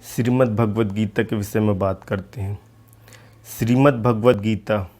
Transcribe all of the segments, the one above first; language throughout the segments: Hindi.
श्रीमद् भगवद गीता के विषय में बात करते हैं। श्रीमद् भगवद गीता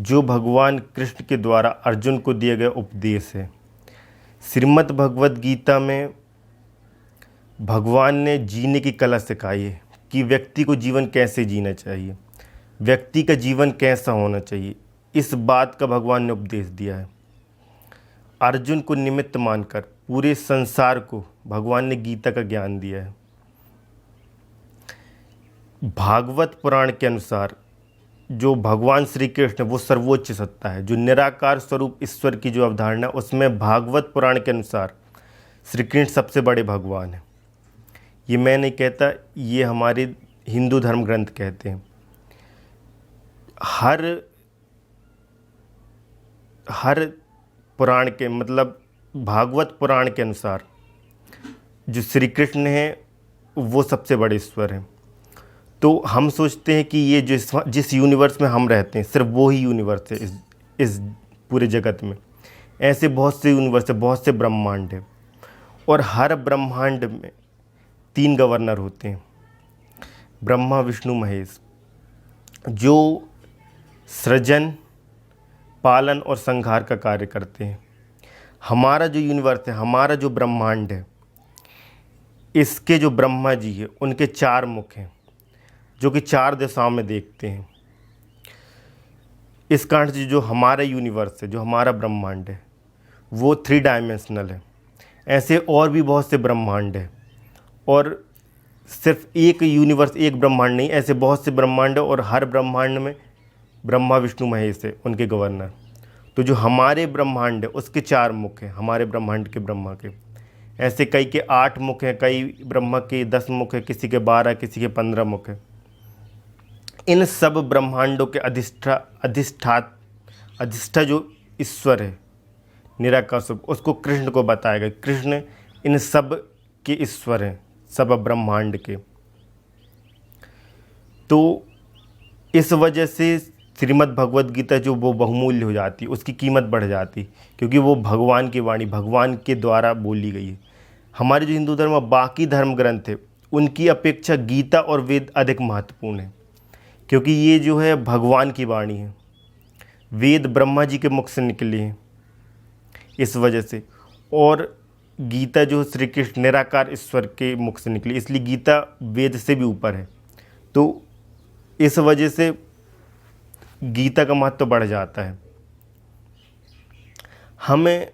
जो भगवान कृष्ण के द्वारा अर्जुन को दिया गया उपदेश है। श्रीमद् भगवद गीता में भगवान ने जीने की कला सिखाई है कि व्यक्ति को जीवन कैसे जीना चाहिए, व्यक्ति का जीवन कैसा होना चाहिए। इस बात का भगवान ने उपदेश दिया है। अर्जुन को निमित्त मानकर पूरे संसार को भगवान ने गीता का ज्ञान दिया है। भागवत पुराण के अनुसार जो भगवान श्री कृष्ण वो सर्वोच्च सत्ता है, जो निराकार स्वरूप ईश्वर की जो अवधारणा, उसमें भागवत पुराण के अनुसार श्री कृष्ण सबसे बड़े भगवान हैं। ये मैं नहीं कहता, ये हमारे हिंदू धर्म ग्रंथ कहते हैं। हर पुराण के मतलब भागवत पुराण के अनुसार जो श्री कृष्ण हैं वो सबसे बड़े ईश्वर हैं। तो हम सोचते हैं कि ये जिस यूनिवर्स में हम रहते हैं सिर्फ वो ही यूनिवर्स है इस पूरे जगत में। ऐसे बहुत से यूनिवर्स है, बहुत से ब्रह्मांड है, और हर ब्रह्मांड में 3 गवर्नर होते हैं, ब्रह्मा विष्णु महेश, जो सृजन, पालन और संहार का कार्य करते हैं। हमारा जो यूनिवर्स है, हमारा जो ब्रह्मांड है, इसके जो ब्रह्मा जी है उनके 4 मुख हैं जो कि 4 दिशाओं में देखते हैं। इस कारण से जो हमारा यूनिवर्स है, जो हमारा ब्रह्मांड है, वो 3 डायमेंशनल है। ऐसे और भी बहुत से ब्रह्मांड है, और सिर्फ एक यूनिवर्स, एक ब्रह्मांड नहीं, ऐसे बहुत से ब्रह्मांड है, और हर ब्रह्मांड में ब्रह्मा विष्णु महेश है उनके गवर्नर। तो जो हमारे ब्रह्मांड है उसके 4 मुख हैं, हमारे ब्रह्मांड के ब्रह्मा के। ऐसे कई के 8 मुख हैं, कई ब्रह्मा के 10 मुख है, किसी के 12, किसी के 15 मुख है। इन सब ब्रह्मांडों के अधिष्ठा जो ईश्वर है निराकार स्वरूप, उसको कृष्ण को बताया गया। कृष्ण इन सब के ईश्वर हैं, सब ब्रह्मांड के। तो इस वजह से श्रीमद् भगवद गीता जो वो बहुमूल्य हो जाती, उसकी कीमत बढ़ जाती, क्योंकि वो भगवान की वाणी, भगवान के द्वारा बोली गई है। हमारे जो हिंदू धर्म बाकी धर्म ग्रंथ है उनकी अपेक्षा गीता और वेद अधिक महत्वपूर्ण है, क्योंकि ये जो है भगवान की वाणी है। वेद ब्रह्मा जी के मुख से निकले हैं इस वजह से, और गीता जो श्री कृष्ण निराकार ईश्वर के मुख से निकली, इसलिए गीता वेद से भी ऊपर है। तो इस वजह से गीता का महत्व बढ़ जाता है। हमें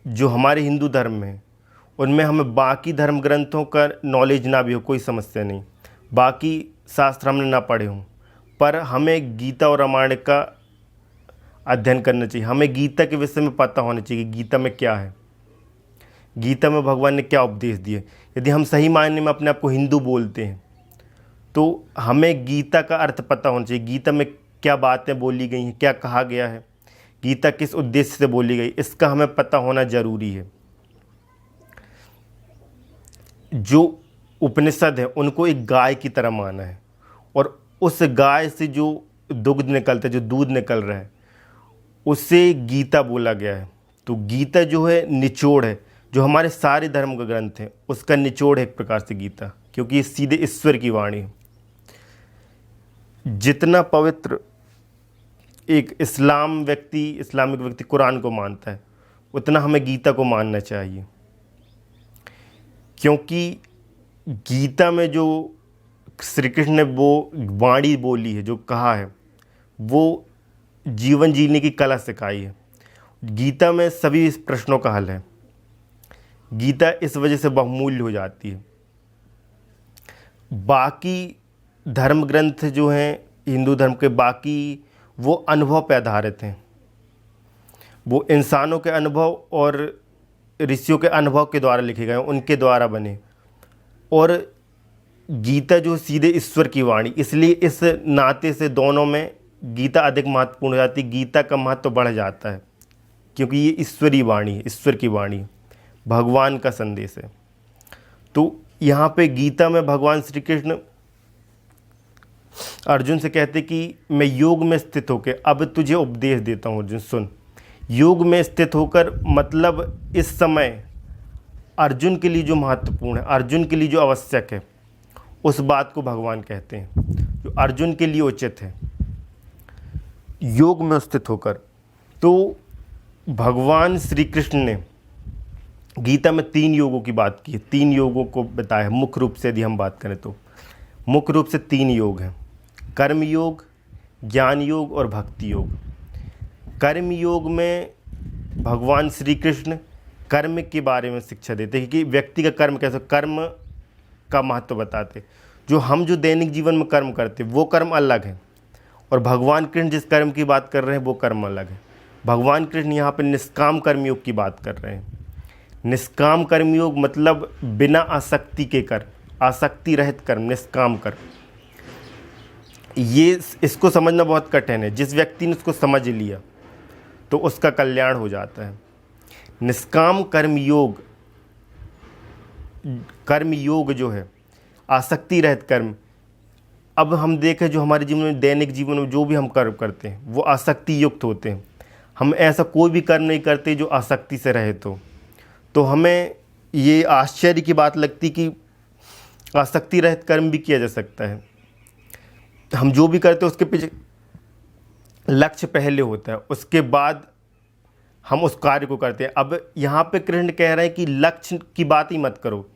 जो हमारे हिंदू धर्म है उनमें हमें बाकी धर्म ग्रंथों का नॉलेज ना भी हो, कोई समस्या नहीं, बाकी शास्त्र हमने ना पढ़े हों, पर हमें गीता और रामायण का अध्ययन करना चाहिए। हमें गीता के विषय में पता होना चाहिए कि गीता में क्या है, गीता में भगवान ने क्या उपदेश दिए। यदि हम सही मायने में अपने आप को हिंदू बोलते हैं तो हमें गीता का अर्थ पता होना चाहिए। गीता में क्या बातें बोली गई हैं, क्या कहा गया है, गीता किस उद्देश्य से बोली गई, इसका हमें पता होना जरूरी है। जो उपनिषद है उनको एक गाय की तरह माना है, और उस गाय से जो दुग्ध निकलता है, जो दूध निकल रहा है, उससे गीता बोला गया है। तो गीता जो है निचोड़ है, जो हमारे सारे धर्म का ग्रंथ है उसका निचोड़ है एक प्रकार से गीता, क्योंकि ये सीधे ईश्वर की वाणी है। जितना पवित्र एक इस्लामिक व्यक्ति कुरान को मानता है, उतना हमें गीता को मानना चाहिए, क्योंकि गीता में जो श्री कृष्ण ने वो वाणी बोली है, जो कहा है, वो जीवन जीने की कला सिखाई है। गीता में सभी प्रश्नों का हल है। गीता इस वजह से बहुमूल्य हो जाती है। बाकी धर्म ग्रंथ जो हैं हिंदू धर्म के, बाकी वो अनुभव पे आधारित हैं, वो इंसानों के अनुभव और ऋषियों के अनुभव के द्वारा लिखे गए, उनके द्वारा बने। और गीता जो सीधे ईश्वर की वाणी, इसलिए इस नाते से दोनों में गीता अधिक महत्वपूर्ण हो जाती है। गीता का महत्व बढ़ जाता है, क्योंकि ये ईश्वरी वाणी है, ईश्वर की वाणी, भगवान का संदेश है। तो यहाँ पे गीता में भगवान श्री कृष्ण अर्जुन से कहते कि मैं योग में स्थित होकर अब तुझे उपदेश देता हूँ। अर्जुन सुन, योग में स्थित होकर मतलब इस समय अर्जुन के लिए जो महत्वपूर्ण है, अर्जुन के लिए जो आवश्यक है, उस बात को भगवान कहते हैं जो अर्जुन के लिए उचित है योग में स्थित होकर। तो भगवान श्री कृष्ण ने गीता में 3 योगों की बात की है, 3 योगों को बताया है। मुख्य रूप से यदि हम बात करें तो मुख्य रूप से 3 योग हैं, कर्म योग, ज्ञान योग और भक्ति योग। कर्म योग में भगवान श्री कृष्ण कर्म के बारे में शिक्षा देते हैं कि व्यक्ति का कर्म कैसे, कर्म का महत्व बताते। जो दैनिक जीवन में कर्म करते वो कर्म अलग है, और भगवान कृष्ण जिस कर्म की बात कर रहे हैं वो कर्म अलग है। भगवान कृष्ण यहाँ पर निष्काम कर्मयोग की बात कर रहे हैं। निष्काम कर्मयोग मतलब बिना आसक्ति के कर्म, आसक्ति रहित कर्म, निष्काम कर्म। ये इसको समझना बहुत कठिन है। जिस व्यक्ति ने उसको समझ लिया तो उसका कल्याण हो जाता है। निष्काम कर्मयोग जो है आसक्ति रहित कर्म। अब हम देखें जो हमारे जीवन में, दैनिक जीवन में जो भी हम कर्म करते हैं वो आसक्ति युक्त होते हैं। हम ऐसा कोई भी कर्म नहीं करते जो आसक्ति से रहित हो। तो हमें ये आश्चर्य की बात लगती कि आसक्ति रहित कर्म भी किया जा सकता है। हम जो भी करते हैं उसके पीछे लक्ष्य पहले होता है, उसके बाद हम उस कार्य को करते हैं। अब यहाँ पे कृष्ण कह रहे हैं कि लक्ष्य की बात ही मत करो,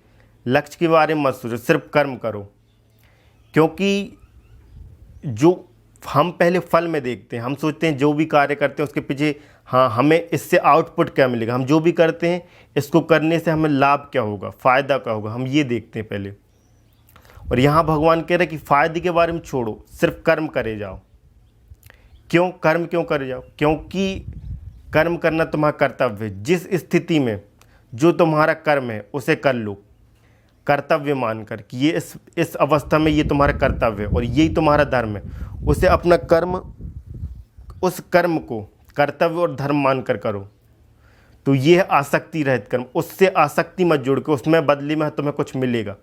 लक्ष्य के बारे में मत सोचो, सिर्फ कर्म करो। क्योंकि जो हम पहले फल में देखते हैं, हम सोचते हैं जो भी कार्य करते हैं उसके पीछे हाँ हमें इससे आउटपुट क्या मिलेगा, हम जो भी करते हैं इसको करने से हमें लाभ क्या होगा, फ़ायदा क्या होगा, हम ये देखते हैं पहले। और यहाँ भगवान कह रहे हैं कि फ़ायदे के बारे में छोड़ो, सिर्फ कर्म करे जाओ। क्यों कर्म क्यों करे जाओ? क्योंकि कर्म करना तुम्हारा कर्तव्य है। जिस स्थिति में जो तुम्हारा कर्म है उसे कर लो, कर्तव्य मानकर कि ये इस अवस्था में ये तुम्हारा कर्तव्य है और यही तुम्हारा धर्म है। उसे अपना कर्म, उस कर्म को कर्तव्य और धर्म मानकर करो। तो ये है आसक्ति रहित कर्म। उससे आसक्ति मत जोड़ के उसमें बदले में तुम्हें कुछ मिलेगा।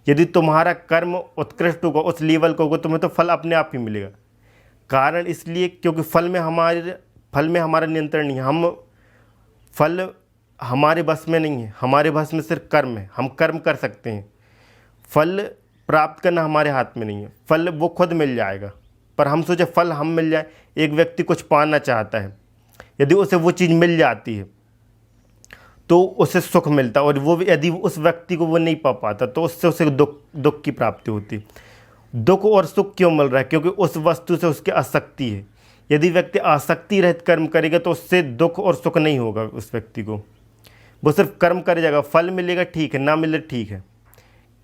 यदि तुम्हारा कर्म उत्कृष्ट होगा, उस लेवल का होगा, तुम्हें तो फल अपने आप ही मिलेगा। कारण इसलिए क्योंकि फल में हमारा नियंत्रण नहीं है। हम फल हमारे बस में नहीं है, हमारे बस में सिर्फ कर्म है। हम कर्म कर सकते हैं, फल प्राप्त करना हमारे हाथ में नहीं है। फल वो खुद मिल जाएगा, पर हम सोचे फल हम मिल जाए। एक व्यक्ति कुछ पाना चाहता है, यदि उसे वो चीज़ मिल जाती है तो उसे सुख मिलता, और वो यदि उस व्यक्ति को वो नहीं पा पाता तो उससे उसे दुख की प्राप्ति होती। दुख और सुख क्यों मिल रहा है? क्योंकि उस वस्तु से उसकी आसक्ति है। यदि व्यक्ति आसक्ति रहित कर्म करेगा तो उससे दुख और सुख नहीं होगा उस व्यक्ति को। वो सिर्फ कर्म कर जाएगा, फल मिलेगा ठीक है, ना मिले ठीक है।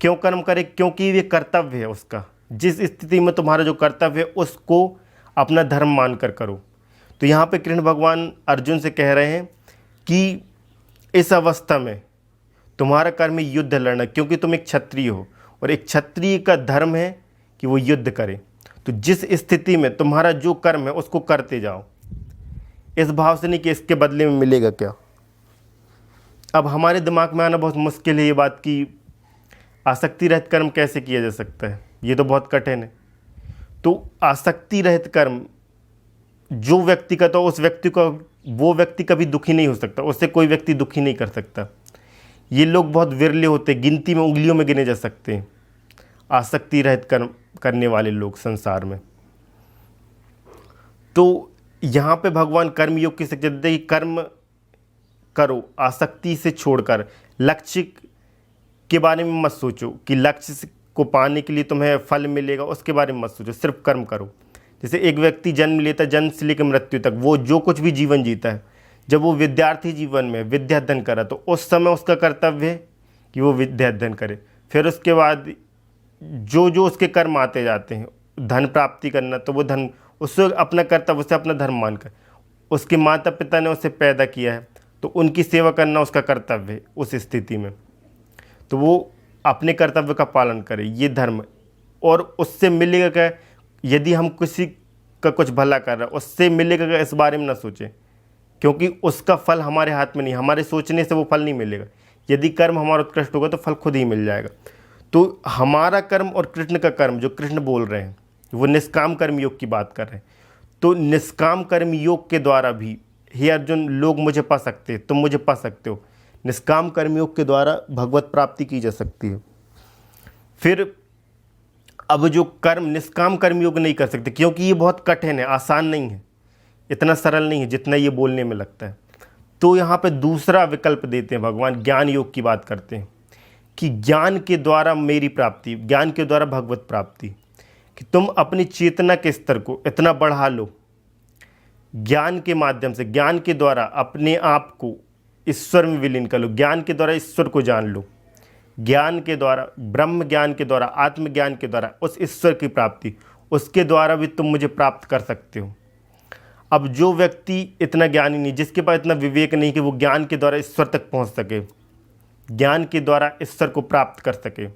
क्यों कर्म करे? क्योंकि ये कर्तव्य है उसका। जिस स्थिति में तुम्हारा जो कर्तव्य है उसको अपना धर्म मानकर करो। तो यहाँ पे कृष्ण भगवान अर्जुन से कह रहे हैं कि इस अवस्था में तुम्हारा कर्म है युद्ध लड़ना, क्योंकि तुम एक क्षत्रिय हो और एक क्षत्रिय का धर्म है कि वो युद्ध करे। तो जिस स्थिति में तुम्हारा जो कर्म है उसको करते जाओ, इस भाव से नहीं कि इसके बदले में मिलेगा क्या। अब हमारे दिमाग में आना बहुत मुश्किल है ये बात कि आसक्ति रहित कर्म कैसे किया जा सकता है, ये तो बहुत कठिन है। तो आसक्ति रहित कर्म जो व्यक्ति का, तो उस व्यक्ति को, वो व्यक्ति कभी दुखी नहीं हो सकता, उससे कोई व्यक्ति दुखी नहीं कर सकता। ये लोग बहुत विरले होते, गिनती में उंगलियों में गिने जा सकते हैं आसक्ति रहित कर्म करने वाले लोग संसार में। तो यहाँ पे भगवान कर्म योग की शिक्षा देते हैं कि कर्म करो आसक्ति से छोड़कर। लक्ष्य के बारे में मत सोचो कि लक्ष्य को पाने के लिए तुम्हें फल मिलेगा, उसके बारे में मत सोचो, सिर्फ कर्म करो। जैसे एक व्यक्ति जन्म लेता है, जन्म से लेकर मृत्यु तक वो जो कुछ भी जीवन जीता है, जब वो विद्यार्थी जीवन में विद्या अध्ययन करा तो उस समय उसका कर्तव्य है कि वो विद्या अध्ययन करे। फिर उसके बाद जो जो उसके कर्म आते जाते हैं, धन प्राप्ति करना, तो वो धन उससे अपना कर्तव्य, उससे अपना धर्म मानकर। उसके माता पिता ने उसे पैदा किया है तो उनकी सेवा करना उसका कर्तव्य है उस स्थिति में। तो वो अपने कर्तव्य का पालन करे, ये धर्म। और उससे मिलेगा क्या? यदि हम किसी का कुछ भला कर रहे हैं उससे मिलेगा क्या, इस बारे में ना सोचें, क्योंकि उसका फल हमारे हाथ में नहीं, हमारे सोचने से वो फल नहीं मिलेगा। यदि कर्म हमारा उत्कृष्ट होगा तो फल खुद ही मिल जाएगा। तो हमारा कर्म और कृष्ण का कर्म, जो कृष्ण बोल रहे हैं वो निष्काम कर्म योग की बात कर रहे हैं। तो निष्काम कर्म योग के द्वारा भी हे अर्जुन लोग मुझे पा सकते हैं, तुम मुझे पा सकते हो। निष्काम कर्म योग के द्वारा भगवत प्राप्ति की जा सकती है। फिर अब जो कर्म, निष्काम कर्म योग नहीं कर सकते, क्योंकि ये बहुत कठिन है, आसान नहीं है, इतना सरल नहीं है जितना ये बोलने में लगता है। तो यहाँ पे दूसरा विकल्प देते हैं भगवान, ज्ञान योग की बात करते हैं कि ज्ञान के द्वारा मेरी प्राप्ति, ज्ञान के द्वारा भगवत प्राप्ति, कि तुम अपनी चेतना के स्तर को इतना बढ़ा लो ज्ञान के माध्यम से, ज्ञान के द्वारा अपने आप को ईश्वर में विलीन कर लो, ज्ञान के द्वारा ईश्वर को जान लो, ज्ञान के द्वारा, ब्रह्म ज्ञान के द्वारा, आत्मज्ञान के द्वारा उस ईश्वर की प्राप्ति, उसके द्वारा भी तुम मुझे प्राप्त कर सकते हो। अब जो व्यक्ति इतना ज्ञानी नहीं, जिसके पास इतना विवेक नहीं कि वो ज्ञान के द्वारा ईश्वर तक पहुंच सके, ज्ञान के द्वारा ईश्वर को प्राप्त कर सके,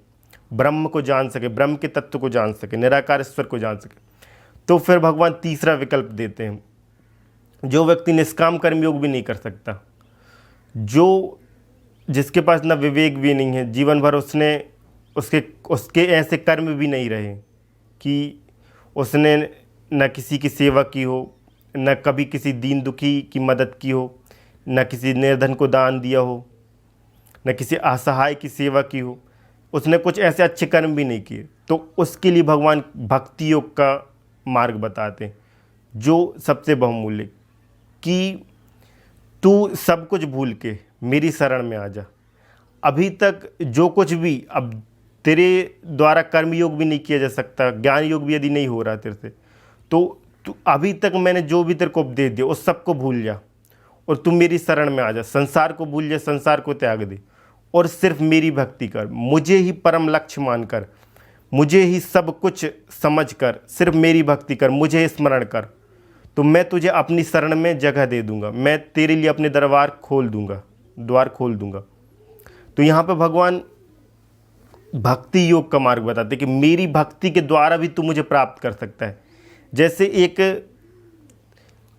ब्रह्म को जान सके, ब्रह्म के तत्व को जान सके, निराकार ईश्वर को जान सके, तो फिर भगवान तीसरा विकल्प देते हैं, जो व्यक्ति निष्काम कर्म योग भी नहीं कर सकता, जिसके पास ना विवेक भी नहीं है, जीवन भर उसके ऐसे कर्म भी नहीं रहे कि उसने न किसी की सेवा की हो, न कभी किसी दीन दुखी की मदद की हो, न किसी निर्धन को दान दिया हो, न किसी असहाय की सेवा की हो, उसने कुछ ऐसे अच्छे कर्म भी नहीं किए, तो उसके लिए भगवान भक्ति योग का मार्ग बताते हैं, जो सबसे बहुमूल्य, कि तू सब कुछ भूल के मेरी शरण में आ जा। अभी तक जो कुछ भी, अब तेरे द्वारा कर्म योग भी नहीं किया जा सकता, ज्ञान योग भी यदि नहीं हो रहा तेरे से, तो तू अभी तक मैंने जो भी तेरे को उपदेश दिया उस सब को भूल जा और तू मेरी शरण में आ जा, संसार को भूल जा, संसार को त्याग दे और सिर्फ मेरी भक्ति कर, मुझे ही परम लक्ष्य मानकर, मुझे ही सब कुछ समझकर सिर्फ मेरी भक्ति कर, मुझे स्मरण कर, तो मैं तुझे अपनी शरण में जगह दे दूंगा, मैं तेरे लिए अपने द्वार खोल दूंगा। तो यहाँ पे भगवान भक्ति योग का मार्ग बताते कि मेरी भक्ति के द्वारा भी तू मुझे प्राप्त कर सकता है। जैसे एक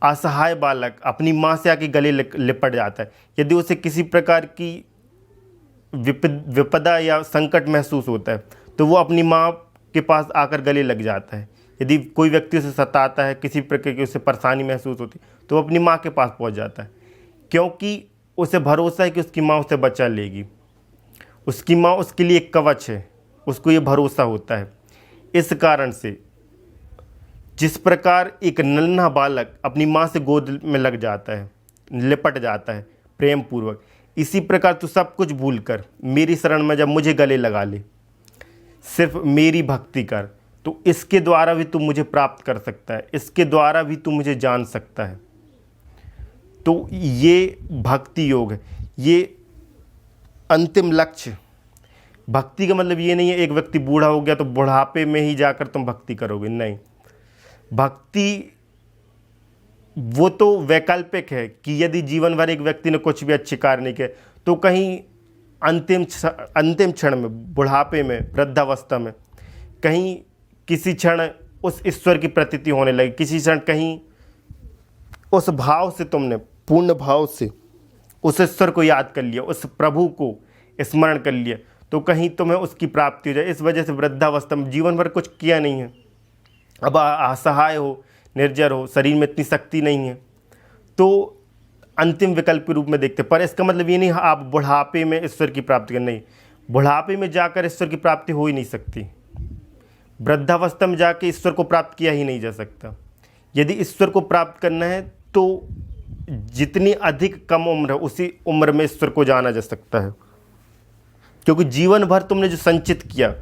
असहाय बालक अपनी माँ से आके गले लिपट जाता है, यदि उसे किसी प्रकार की विपदा या संकट महसूस होता है तो वो अपनी माँ के पास आकर गले लग जाता है। यदि कोई व्यक्ति उसे सताता है, किसी प्रकार की उसे परेशानी महसूस होती है, तो वो अपनी माँ के पास पहुँच जाता है, क्योंकि उसे भरोसा है कि उसकी माँ उसे बचा लेगी, उसकी माँ उसके लिए एक कवच है, उसको ये भरोसा होता है। इस कारण से जिस प्रकार एक नन्हा बालक अपनी माँ से गोद में लग जाता है, लिपट जाता है प्रेम पूर्वक, इसी प्रकार तू सब कुछ भूलकर मेरी शरण में जब मुझे गले लगा ले, सिर्फ मेरी भक्ति कर, तो इसके द्वारा भी तू मुझे प्राप्त कर सकता है, इसके द्वारा भी तू मुझे जान सकता है। तो ये भक्ति योग है, ये अंतिम लक्ष्य। भक्ति का मतलब ये नहीं है एक व्यक्ति बूढ़ा हो गया तो बुढ़ापे में ही जाकर तुम भक्ति करोगे, नहीं। भक्ति वो तो वैकल्पिक है कि यदि जीवन भर एक व्यक्ति ने कुछ भी अच्छे कार्य नहीं किए तो कहीं अंतिम क्षण में, बुढ़ापे में, वृद्धावस्था में, कहीं किसी क्षण उस ईश्वर की प्रतीति होने लगी, किसी क्षण कहीं उस भाव से, तुमने पूर्ण भाव से उस ईश्वर को याद कर लिया, उस प्रभु को स्मरण कर लिया, तो कहीं तुम्हें उसकी प्राप्ति हो जाए। इस वजह से वृद्धावस्था में जीवन भर कुछ किया नहीं है, अब असहाय हो, निर्जर हो, शरीर में इतनी शक्ति नहीं है, तो अंतिम विकल्प के रूप में देखते। पर इसका मतलब ये नहीं आप बुढ़ापे में ईश्वर की प्राप्ति कर, नहीं, बुढ़ापे में जाकर ईश्वर की प्राप्ति हो ही नहीं सकती, वृद्धावस्था में जाकर ईश्वर को प्राप्त किया ही नहीं जा सकता। यदि ईश्वर को प्राप्त करना है तो जितनी अधिक कम उम्र है उसी उम्र में ईश्वर को जाना जा सकता है, क्योंकि जीवन भर तुमने जो संचित किया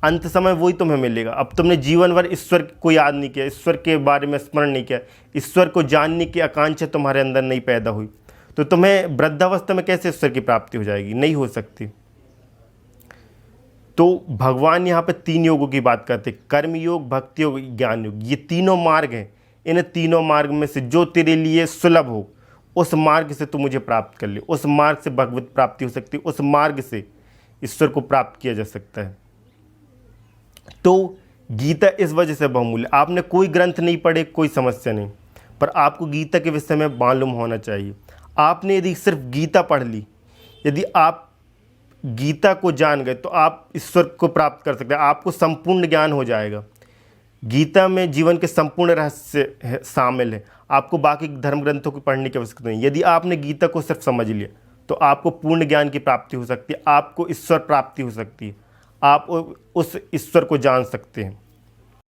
अंत समय वही तुम्हें मिलेगा। अब तुमने जीवन भर ईश्वर को याद नहीं किया, ईश्वर के बारे में स्मरण नहीं किया, ईश्वर को जानने की आकांक्षा तुम्हारे अंदर नहीं पैदा हुई, तो तुम्हें वृद्धावस्था में कैसे ईश्वर की प्राप्ति हो जाएगी, नहीं हो सकती। तो भगवान यहाँ पे 3 योगों की बात करते, कर्म योग, भक्ति योग, ज्ञान योग। ये तीनों मार्ग हैं, इन तीनों मार्ग में से जो तेरे लिए सुलभ हो उस मार्ग से तू मुझे प्राप्त कर ले, उस मार्ग से भगवत प्राप्ति हो सकती है, उस मार्ग से ईश्वर को प्राप्त किया जा सकता है। तो गीता इस वजह से बहुमूल्य। आपने कोई ग्रंथ नहीं पढ़े कोई समस्या नहीं, पर आपको गीता के विषय में मालूम होना चाहिए। आपने यदि सिर्फ गीता पढ़ ली, यदि आप गीता को जान गए तो आप ईश्वर को प्राप्त कर सकते हैं, आपको संपूर्ण ज्ञान हो जाएगा। गीता में जीवन के संपूर्ण रहस्य शामिल है, आपको बाकी धर्म ग्रंथों को पढ़ने की आवश्यकता नहीं। यदि आपने गीता को सिर्फ समझ लिया तो आपको पूर्ण ज्ञान की प्राप्ति हो सकती है, आपको ईश्वर प्राप्ति हो सकती है, आप उस ईश्वर को जान सकते हैं।